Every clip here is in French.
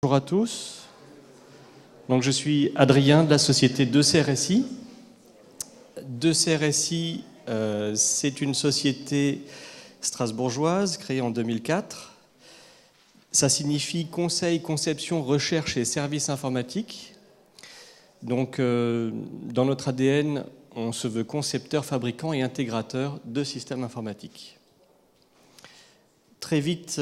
Bonjour à tous. Donc, je suis Adrien de la société 2CRSI. 2CRSI, c'est une société strasbourgeoise créée en 2004. Ça signifie Conseil, Conception, Recherche et Services informatiques. Donc, dans notre ADN, on se veut concepteur, fabricant et intégrateur de systèmes informatiques. Très vite,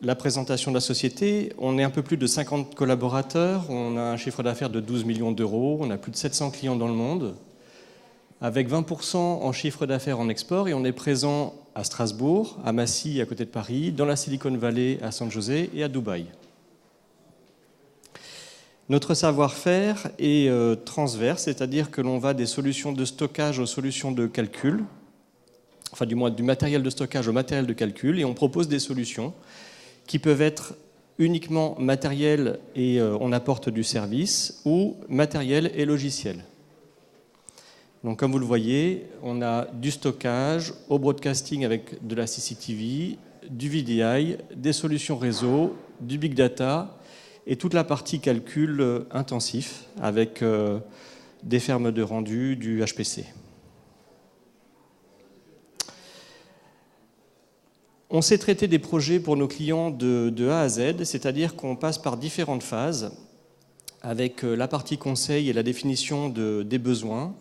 la présentation de la société, on est un peu plus de 50 collaborateurs, on a un chiffre d'affaires de 12 millions d'euros, on a plus de 700 clients dans le monde, avec 20% en chiffre d'affaires en export, et on est présent à Strasbourg, à Massy, à côté de Paris, dans la Silicon Valley, à San José et à Dubaï. Notre savoir-faire est transverse, c'est-à-dire que l'on va des solutions de stockage aux solutions de calcul, enfin du moins du matériel de stockage au matériel de calcul, et on propose des solutions qui peuvent être uniquement matériel et on apporte du service, ou matériel et logiciel. Donc comme vous le voyez, on a du stockage, au broadcasting avec de la CCTV, du VDI, des solutions réseau, du big data et toute la partie calcul intensif avec des fermes de rendu, du HPC. On sait traiter des projets pour nos clients de A à Z, c'est-à-dire qu'on passe par différentes phases avec la partie conseil et la définition des besoins.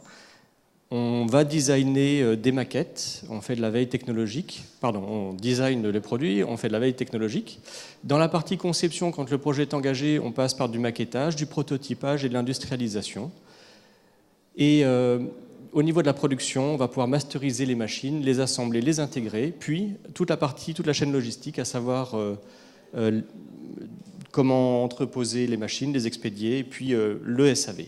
On va designer des maquettes, on fait de la veille technologique, on design les produits, on fait de la veille technologique. Dans la partie conception, quand le projet est engagé, on passe par du maquettage, du prototypage et de l'industrialisation. Et au niveau de la production, on va pouvoir masteriser les machines, les assembler, les intégrer, puis toute la chaîne logistique, à savoir comment entreposer les machines, les expédier, et puis le SAV.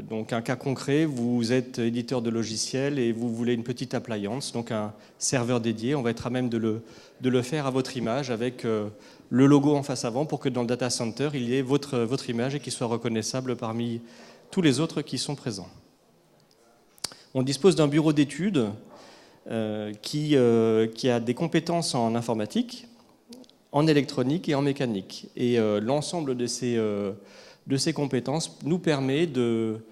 Donc un cas concret, vous êtes éditeur de logiciels et vous voulez une petite appliance, donc un serveur dédié, on va être à même de le faire à votre image avec le logo en face avant pour que dans le data center, il y ait votre image et qu'il soit reconnaissable parmi tous les autres qui sont présents. On dispose d'un bureau d'études qui a des compétences en informatique, en électronique et en mécanique. Et l'ensemble de ces compétences nous permet de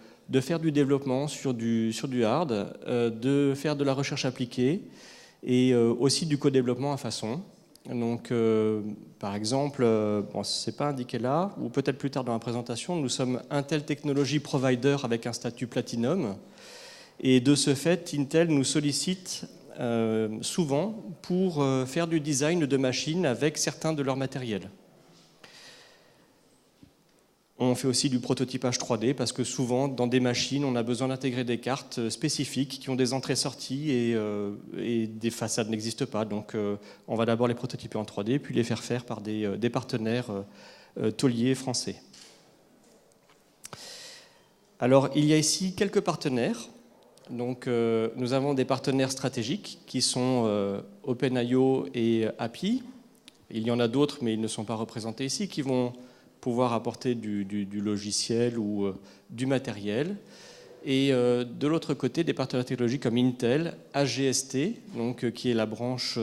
faire du développement sur du hard, de faire de la recherche appliquée et aussi du co-développement à façon. Donc, par exemple, ce n'est pas indiqué là, ou peut-être plus tard dans la présentation, nous sommes Intel Technology Provider avec un statut Platinum. Et de ce fait, Intel nous sollicite souvent pour faire du design de machines avec certains de leurs matériels. On fait aussi du prototypage 3D parce que souvent, dans des machines, on a besoin d'intégrer des cartes spécifiques qui ont des entrées-sorties et des façades n'existent pas. Donc, on va d'abord les prototyper en 3D, puis les faire faire par des partenaires tauliers français. Alors, il y a ici quelques partenaires. Donc, nous avons des partenaires stratégiques qui sont OpenIO et API. Il y en a d'autres, mais ils ne sont pas représentés ici, qui vont pouvoir apporter du logiciel ou du matériel. Et de l'autre côté, des partenaires technologiques comme Intel, AGST, donc, qui est la branche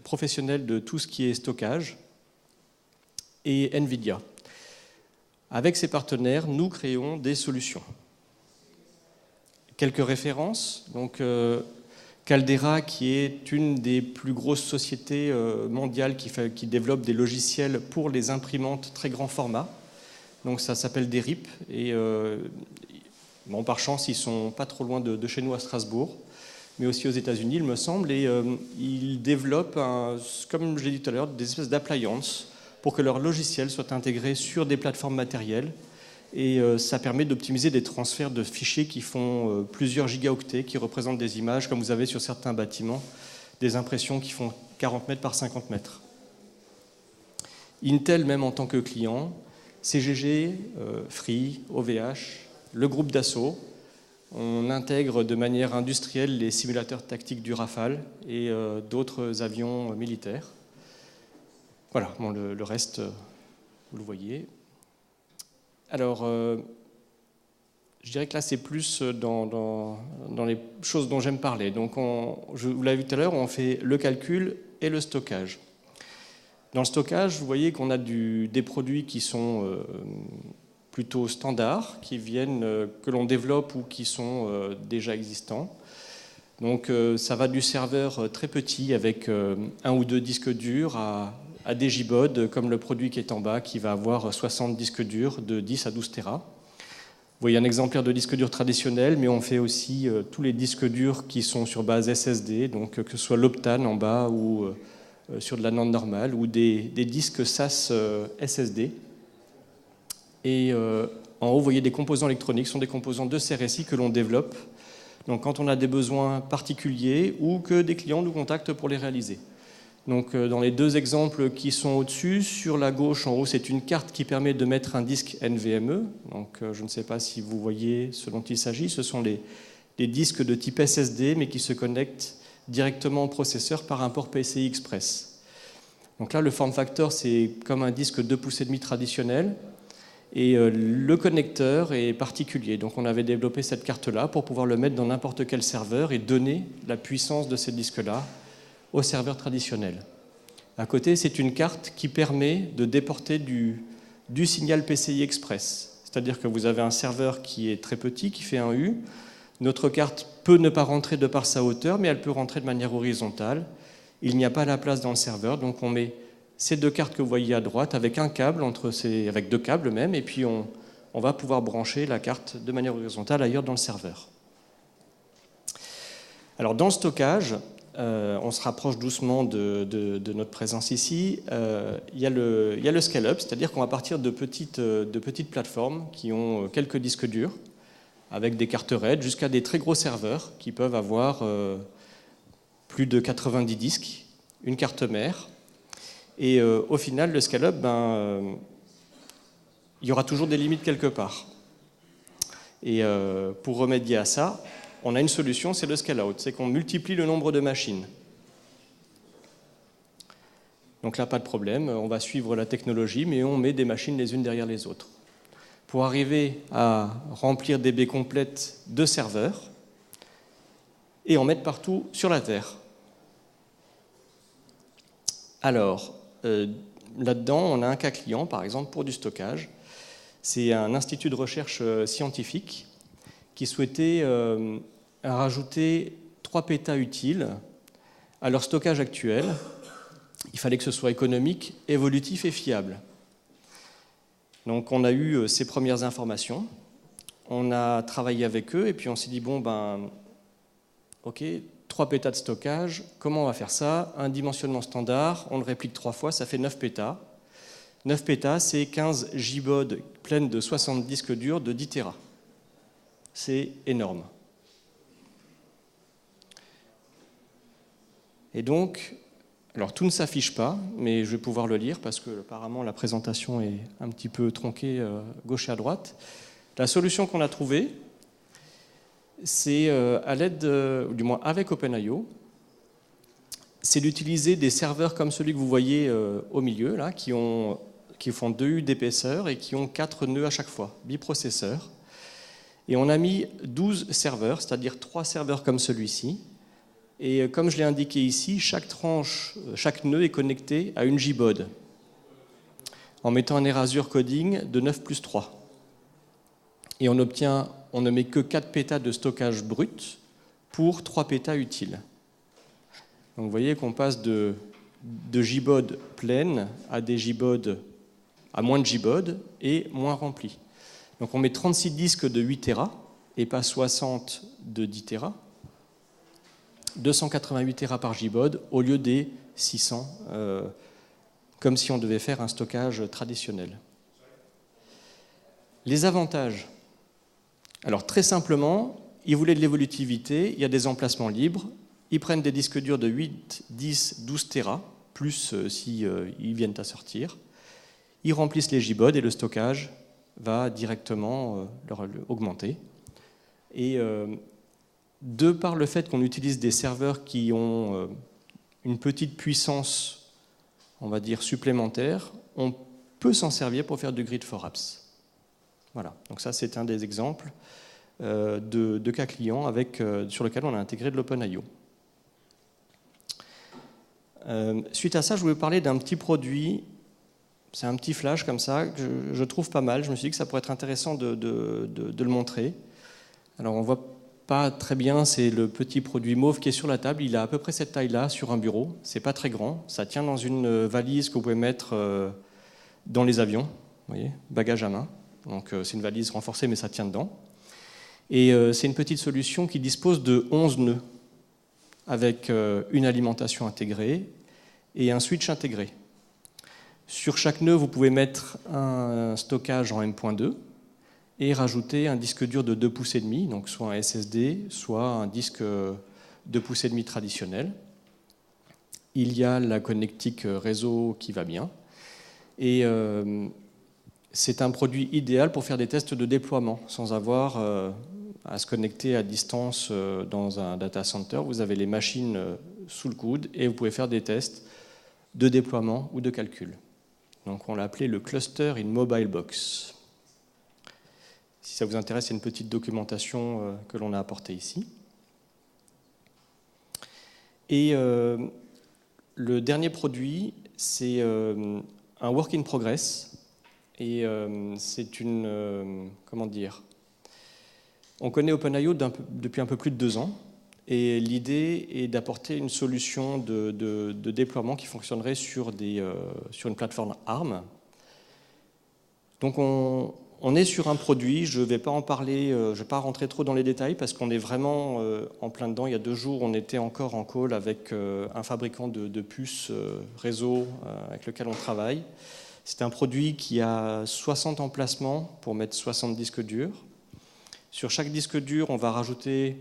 professionnelle de tout ce qui est stockage, et NVIDIA. Avec ces partenaires, nous créons des solutions. Quelques références. Donc, Caldera, qui est une des plus grosses sociétés mondiales qui développe des logiciels pour les imprimantes très grand format. Donc, ça s'appelle des RIP. Et par chance, ils ne sont pas trop loin de chez nous à Strasbourg, mais aussi aux États-Unis, il me semble. Et ils développent, comme je l'ai dit tout à l'heure, des espèces d'appliances pour que leurs logiciels soient intégrés sur des plateformes matérielles. Et ça permet d'optimiser des transferts de fichiers qui font plusieurs gigaoctets, qui représentent des images, comme vous avez sur certains bâtiments, des impressions qui font 40 mètres par 50 mètres. Intel, même en tant que client, CGG, Free, OVH, le groupe Dassault, on intègre de manière industrielle les simulateurs tactiques du Rafale et d'autres avions militaires. Voilà, le reste, vous le voyez. Alors, je dirais que là, c'est plus dans les choses dont j'aime parler. Donc, je vous l'avais vu tout à l'heure, on fait le calcul et le stockage. Dans le stockage, vous voyez qu'on a des produits qui sont plutôt standards, que l'on développe ou qui sont déjà existants. Donc ça va du serveur très petit avec un ou deux disques durs à des JBOD comme le produit qui est en bas qui va avoir 60 disques durs de 10 à 12 Tera. Vous voyez un exemplaire de disque dur traditionnel, mais on fait aussi tous les disques durs qui sont sur base SSD, donc que ce soit l'Optane en bas ou sur de la NAND normale, ou des disques SAS SSD. Et en haut, vous voyez des composants électroniques, ce sont des composants de CRSI que l'on développe. Donc quand on a des besoins particuliers ou que des clients nous contactent pour les réaliser. Donc dans les deux exemples qui sont au-dessus, sur la gauche en haut, c'est une carte qui permet de mettre un disque NVMe. Donc je ne sais pas si vous voyez ce dont il s'agit. Ce sont les disques de type SSD, mais qui se connectent directement au processeur par un port PCI Express. Donc là, le form factor, c'est comme un disque 2,5 pouces traditionnel. Et le connecteur est particulier. Donc on avait développé cette carte-là pour pouvoir le mettre dans n'importe quel serveur et donner la puissance de ces disques-là au serveur traditionnel. À côté, c'est une carte qui permet de déporter du signal PCI Express. C'est-à-dire que vous avez un serveur qui est très petit, qui fait un U. Notre carte peut ne pas rentrer de par sa hauteur, mais elle peut rentrer de manière horizontale. Il n'y a pas la place dans le serveur, donc on met ces deux cartes que vous voyez à droite avec un câble, avec deux câbles même, et puis on va pouvoir brancher la carte de manière horizontale ailleurs dans le serveur. Alors dans le stockage, on se rapproche doucement de notre présence ici. Il y a le scale-up, c'est-à-dire qu'on va partir de petites plateformes qui ont quelques disques durs, avec des cartes RAID, jusqu'à des très gros serveurs qui peuvent avoir plus de 90 disques, une carte mère. Et au final, le scale-up, il y aura toujours des limites quelque part. Et pour remédier à ça, on a une solution, c'est le scale-out, c'est qu'on multiplie le nombre de machines. Donc là, pas de problème, on va suivre la technologie, mais on met des machines les unes derrière les autres. Pour arriver à remplir des baies complètes de serveurs et en mettre partout sur la Terre. Alors, là-dedans, on a un cas client, par exemple, pour du stockage. C'est un institut de recherche scientifique qui souhaitait rajouter 3 pétas utiles à leur stockage actuel. Il fallait que ce soit économique, évolutif et fiable. Donc on a eu ces premières informations, on a travaillé avec eux et puis on s'est dit, ok, 3 pétas de stockage, comment on va faire ça? Un dimensionnement standard, on le réplique 3 fois, ça fait 9 pétas. 9 pétas, c'est 15 JBOD pleines de 60 disques durs de 10 Tera. C'est énorme. Et donc, alors tout ne s'affiche pas, mais je vais pouvoir le lire parce que apparemment la présentation est un petit peu tronquée gauche et à droite. La solution qu'on a trouvée, c'est à l'aide, ou du moins avec OpenIO, c'est d'utiliser des serveurs comme celui que vous voyez au milieu, là, qui font 2 U d'épaisseur et qui ont 4 nœuds à chaque fois, biprocesseurs. Et on a mis 12 serveurs, c'est-à-dire 3 serveurs comme celui-ci. Et comme je l'ai indiqué ici, chaque nœud est connecté à une JBOD, en mettant un erasure coding de 9+3. Et on ne met que 4 pétas de stockage brut pour 3 pétas utiles. Donc vous voyez qu'on passe de JBOD pleines à des JBOD à moins de JBOD et moins remplis. Donc on met 36 disques de 8 Tera et pas 60 de 10 Tera. 288 Tera par JBOD au lieu des 600, comme si on devait faire un stockage traditionnel. Les avantages. Alors très simplement, ils voulaient de l'évolutivité, il y a des emplacements libres, ils prennent des disques durs de 8, 10, 12 Tera, plus si ils viennent à sortir, ils remplissent les JBOD et le stockage va directement leur augmenter. Et de par le fait qu'on utilise des serveurs qui ont une petite puissance, on va dire, supplémentaire, on peut s'en servir pour faire du grid for apps. Voilà, donc ça c'est un des exemples de cas clients sur lequel on a intégré de l'OpenIO. Suite à ça, je voulais vous parler d'un petit produit. C'est un petit flash comme ça que je trouve pas mal. Je me suis dit que ça pourrait être intéressant de le montrer. Alors on voit pas très bien, c'est le petit produit mauve qui est sur la table. Il a à peu près cette taille-là sur un bureau. C'est pas très grand. Ça tient dans une valise que vous pouvez mettre dans les avions. Vous voyez, bagage à main. Donc c'est une valise renforcée, mais ça tient dedans. Et c'est une petite solution qui dispose de 11 nœuds avec une alimentation intégrée et un switch intégré. Sur chaque nœud, vous pouvez mettre un stockage en M.2 et rajouter un disque dur de 2,5 pouces, donc soit un SSD, soit un disque 2,5 pouces traditionnel. Il y a la connectique réseau qui va bien. Et c'est un produit idéal pour faire des tests de déploiement, sans avoir à se connecter à distance dans un data center. Vous avez les machines sous le coude et vous pouvez faire des tests de déploiement ou de calcul. Donc on l'a appelé le Cluster in Mobile Box. Si ça vous intéresse, c'est une petite documentation que l'on a apportée ici. Et le dernier produit, c'est un work in progress. Et c'est une... comment dire ? On connaît OpenIO depuis un peu plus de 2 ans. Et l'idée est d'apporter une solution de déploiement qui fonctionnerait sur une plateforme ARM. Donc on est sur un produit, je ne vais pas en parler, je ne vais pas rentrer trop dans les détails parce qu'on est vraiment en plein dedans. Il y a 2 jours, on était encore en call avec un fabricant de puces réseau avec lequel on travaille. C'est un produit qui a 60 emplacements pour mettre 60 disques durs. Sur chaque disque dur, on va rajouter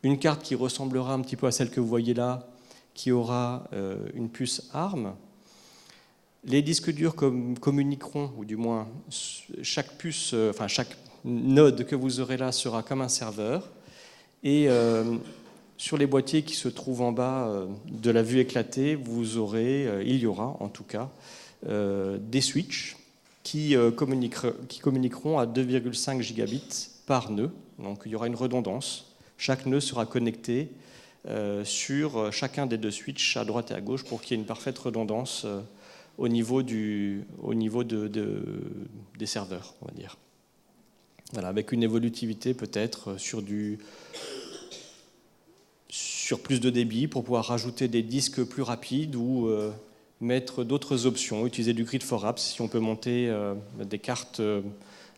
une carte qui ressemblera un petit peu à celle que vous voyez là, qui aura une puce ARM. Les disques durs communiqueront, ou du moins chaque puce, chaque node que vous aurez là sera comme un serveur. Et sur les boîtiers qui se trouvent en bas de la vue éclatée, il y aura en tout cas des switches qui communiqueront à 2,5 gigabits par nœud. Donc il y aura une redondance. Chaque nœud sera connecté sur chacun des 2 switches à droite et à gauche pour qu'il y ait une parfaite redondance au niveau des serveurs, on va dire. Voilà, avec une évolutivité peut-être sur plus de débit pour pouvoir rajouter des disques plus rapides ou mettre d'autres options, utiliser du grid for apps si on peut monter des cartes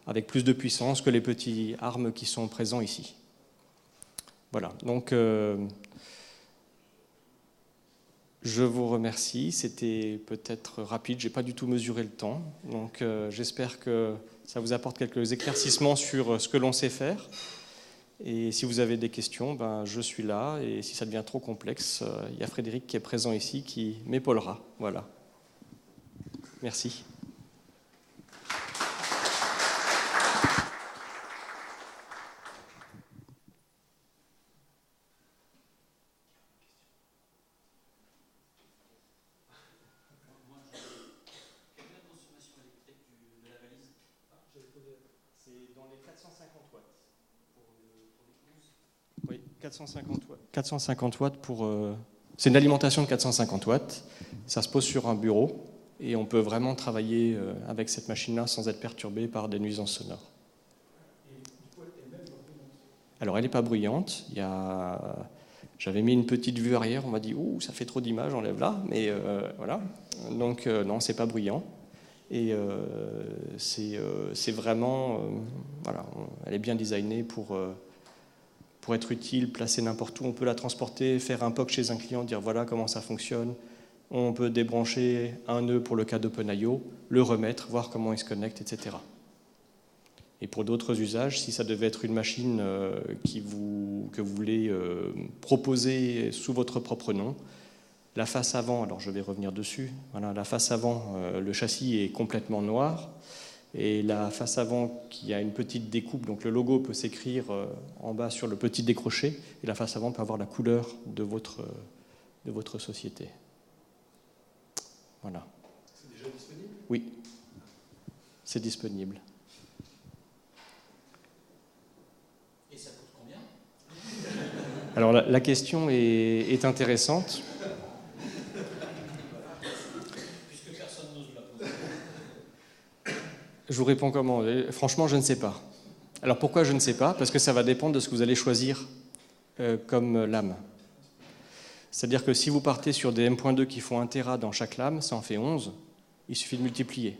avec plus de puissance que les petits ARM qui sont présents ici. Voilà, donc je vous remercie. C'était peut-être rapide, je n'ai pas du tout mesuré le temps. Donc j'espère que ça vous apporte quelques éclaircissements sur ce que l'on sait faire. Et si vous avez des questions, je suis là. Et si ça devient trop complexe, il y a Frédéric qui est présent ici qui m'épaulera. Voilà. Merci. C'est dans les 450 watts. Oui, 450 watts pour... C'est une alimentation de 450 watts. Ça se pose sur un bureau et on peut vraiment travailler avec cette machine-là sans être perturbé par des nuisances sonores. Alors, elle n'est pas bruyante. J'avais mis une petite vue arrière. On m'a dit « Ouh, ça fait trop d'images, enlève-la ». Mais voilà. Donc, non, c'est pas bruyant. Et c'est vraiment... voilà, elle est bien designée pour être utile, placée n'importe où. On peut la transporter, faire un POC chez un client, dire voilà comment ça fonctionne. On peut débrancher un nœud pour le cas d'OpenIO, le remettre, voir comment il se connecte, etc. Et pour d'autres usages, si ça devait être une machine que vous voulez proposer sous votre propre nom, la face avant, alors je vais revenir dessus, voilà, la face avant, le châssis est complètement noir, et la face avant qui a une petite découpe, donc le logo peut s'écrire en bas sur le petit décroché, et la face avant peut avoir la couleur de votre société. Voilà. C'est déjà disponible ? Oui, c'est disponible. Et ça coûte combien ? Alors la question est intéressante. Je vous réponds comment? Franchement, je ne sais pas. Alors pourquoi je ne sais pas? Parce que ça va dépendre de ce que vous allez choisir comme lame. C'est-à-dire que si vous partez sur des M.2 qui font 1 Tera dans chaque lame, ça en fait 11, il suffit de multiplier.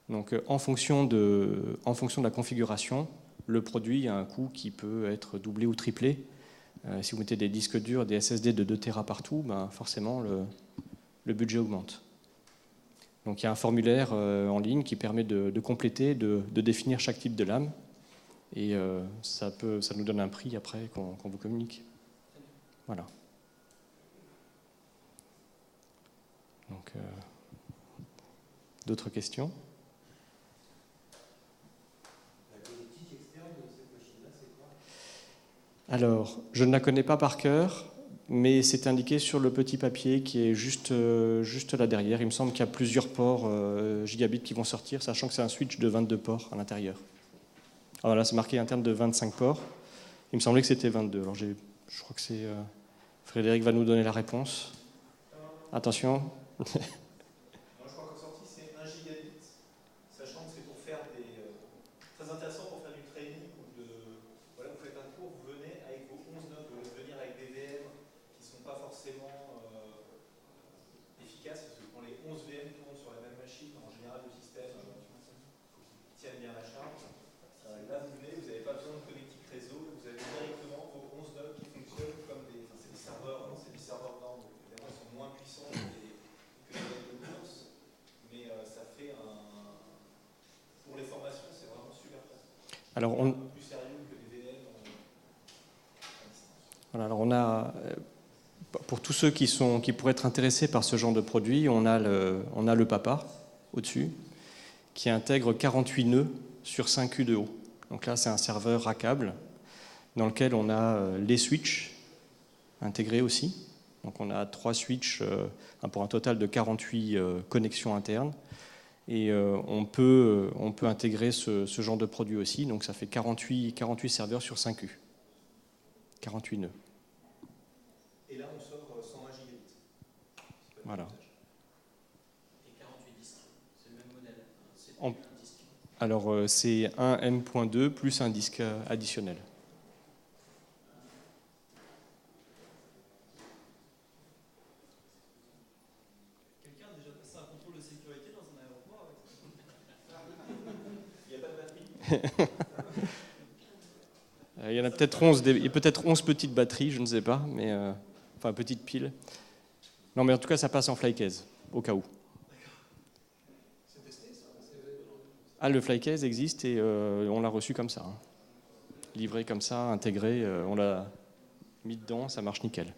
Donc en fonction de la configuration, le produit a un coût qui peut être doublé ou triplé. Si vous mettez des disques durs, des SSD de 2 Tera partout, ben forcément le budget augmente. Donc il y a un formulaire en ligne qui permet de compléter, de définir chaque type de lame. Et ça nous donne un prix après qu'on vous communique. Voilà. Donc, d'autres questions? La connectique externe de cette machine-là, c'est quoi? Alors, je ne la connais pas par cœur, mais c'est indiqué sur le petit papier qui est juste là derrière. Il me semble qu'il y a plusieurs ports gigabits qui vont sortir, sachant que c'est un switch de 22 ports à l'intérieur. Alors là, c'est marqué interne de 25 ports. Il me semblait que c'était 22. Alors, je crois que c'est... Frédéric va nous donner la réponse. Attention. Moi, je crois qu'en sortie, c'est 1 gigabit, sachant que c'est pour faire très intéressant pour faire du training ou voilà, vous faites un cours, vous venez avec vos 11 nodes, vous allez venir avec des VM qui ne sont pas forcément efficaces, parce que quand les 11 VM tournent sur la même machine, en général, le système tient bien la charge. Là, vous venez, vous n'avez pas besoin de connectique réseau, vous avez directement vos 11 nodes qui fonctionnent comme des serveurs, c'est des serveurs normes, donc évidemment, ils sont moins puissants que les courses, mais ça fait pour les formations, c'est vraiment super pratique. Alors, un peu plus sérieux que les VM à distance. Voilà, alors on a, pour tous ceux qui pourraient être intéressés par ce genre de produit, on a le Papa au-dessus, qui intègre 48 nœuds sur 5 U de haut. Donc là, c'est un serveur rackable dans lequel on a les switches intégrés aussi. Donc on a 3 switches pour un total de 48 connexions internes. Et on peut intégrer ce genre de produit aussi. Donc ça fait 48 serveurs sur 5 U. 48 nœuds. Et là, on sort 120 gigabits. Voilà. Et 48 disques, c'est le même modèle. C'est En- un disque. Alors c'est un M.2 plus un disque additionnel. Quelqu'un a déjà passé un contrôle de sécurité dans un aéroport avec ça? Il n'y a pas de batterie? Il y en a peut-être 11 petites batteries, je ne sais pas, mais enfin petites piles. Non, mais en tout cas, ça passe en flycase, au cas où. C'est testé, ça? Ah, le flycase existe et on l'a reçu comme ça. Hein. Livré comme ça, intégré, on l'a mis dedans, ça marche nickel.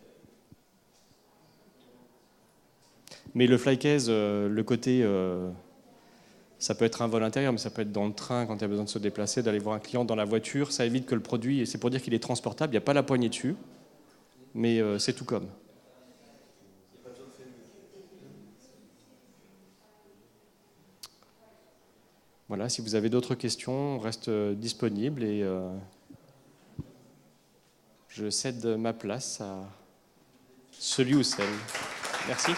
Mais le flycase, le côté, ça peut être un vol intérieur, mais ça peut être dans le train quand il y a besoin de se déplacer, d'aller voir un client dans la voiture. Ça évite que le produit, et c'est pour dire qu'il est transportable, il n'y a pas la poignée dessus, mais c'est tout comme. Voilà, si vous avez d'autres questions, on reste disponible et je cède ma place à celui ou celle. Merci.